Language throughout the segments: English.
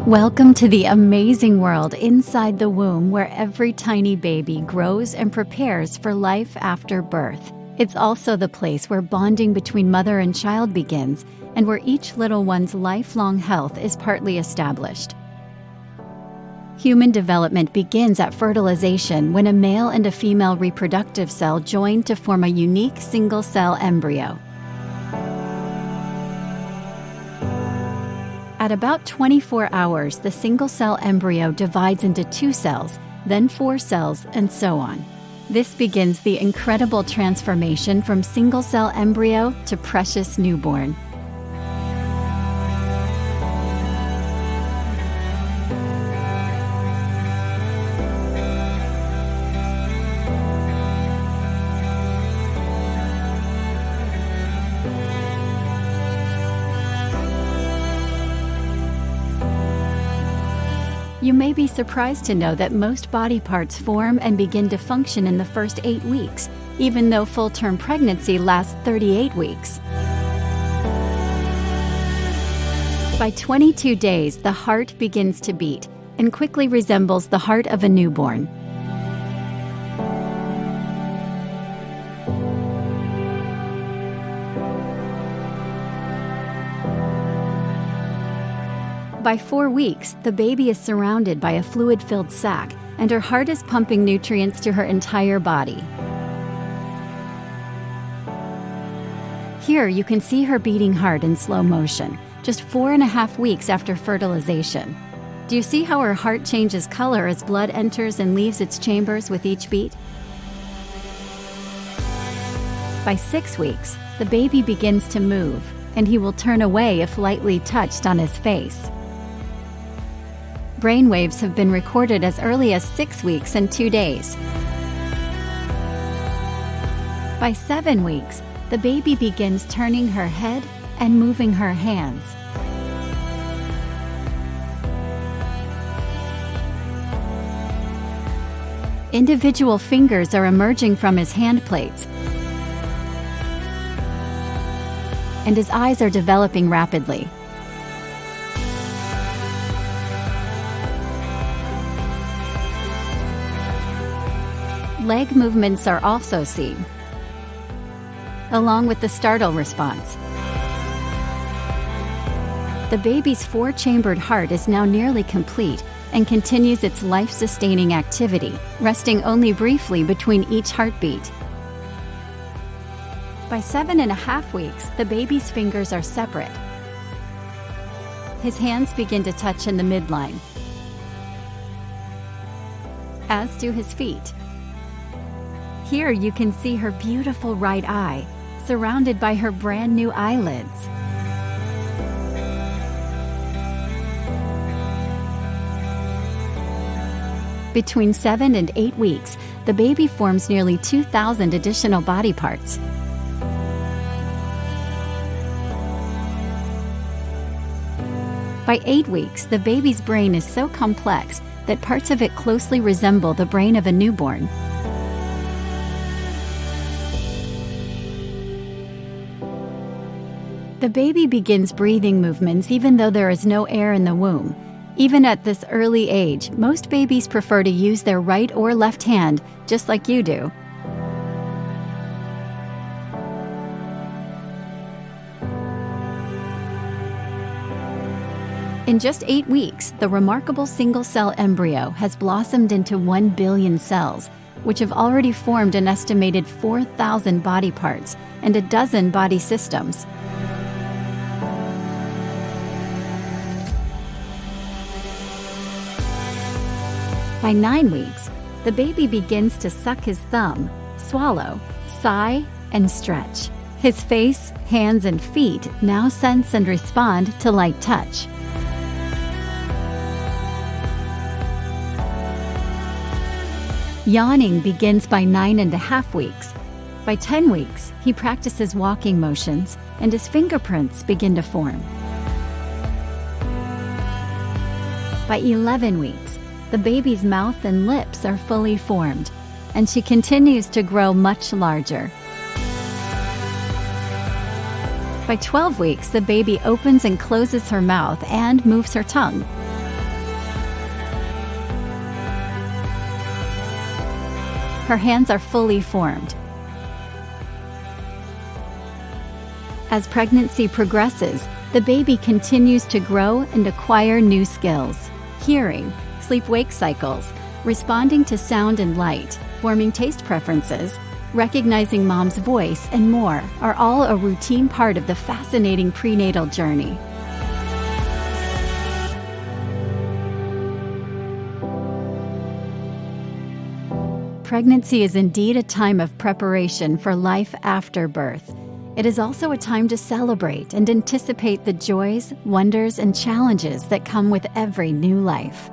Welcome to the amazing world inside the womb where every tiny baby grows and prepares for life after birth. It's also the place where bonding between mother and child begins and where each little one's lifelong health is partly established. Human development begins at fertilization when a male and a female reproductive cell join to form a unique single-cell embryo. At about 24 hours, the single-cell embryo divides into 2 cells, then 4 cells, and so on. This begins the incredible transformation from single-cell embryo to precious newborn. You may be surprised to know that most body parts form and begin to function in the first 8 weeks, even though full-term pregnancy lasts 38 weeks. By 22 days, the heart begins to beat and quickly resembles the heart of a newborn. By 4 weeks, the baby is surrounded by a fluid-filled sac, and her heart is pumping nutrients to her entire body. Here you can see her beating heart in slow motion, just 4.5 weeks after fertilization. Do you see how her heart changes color as blood enters and leaves its chambers with each beat? By 6 weeks, the baby begins to move, and he will turn away if lightly touched on his face. Brainwaves have been recorded as early as 6 weeks and 2 days. By 7 weeks, the baby begins turning her head and moving her hands. Individual fingers are emerging from his hand plates, and his eyes are developing rapidly. Leg movements are also seen, along with the startle response. The baby's 4-chambered heart is now nearly complete and continues its life-sustaining activity, resting only briefly between each heartbeat. By 7.5 weeks, the baby's fingers are separate. His hands begin to touch in the midline, as do his feet. Here you can see her beautiful right eye, surrounded by her brand new eyelids. Between 7 and 8 weeks, the baby forms nearly 2,000 additional body parts. By 8 weeks, the baby's brain is so complex that parts of it closely resemble the brain of a newborn. The baby begins breathing movements even though there is no air in the womb. Even at this early age, most babies prefer to use their right or left hand, just like you do. In just 8 weeks, the remarkable single-cell embryo has blossomed into 1 billion cells, which have already formed an estimated 4,000 body parts and a dozen body systems. By 9 weeks, the baby begins to suck his thumb, swallow, sigh, and stretch. His face, hands, and feet now sense and respond to light touch. Yawning begins by 9.5 weeks. By 10 weeks, he practices walking motions, and his fingerprints begin to form. By 11 weeks, the baby's mouth and lips are fully formed, and she continues to grow much larger. By 12 weeks, the baby opens and closes her mouth and moves her tongue. Her hands are fully formed. As pregnancy progresses, the baby continues to grow and acquire new skills: hearing, sleep-wake cycles, responding to sound and light, forming taste preferences, recognizing mom's voice, and more are all a routine part of the fascinating prenatal journey. Pregnancy is indeed a time of preparation for life after birth. It is also a time to celebrate and anticipate the joys, wonders, and challenges that come with every new life.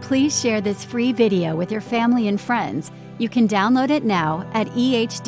Please share this free video with your family and friends. You can download it now at ehd.org/en.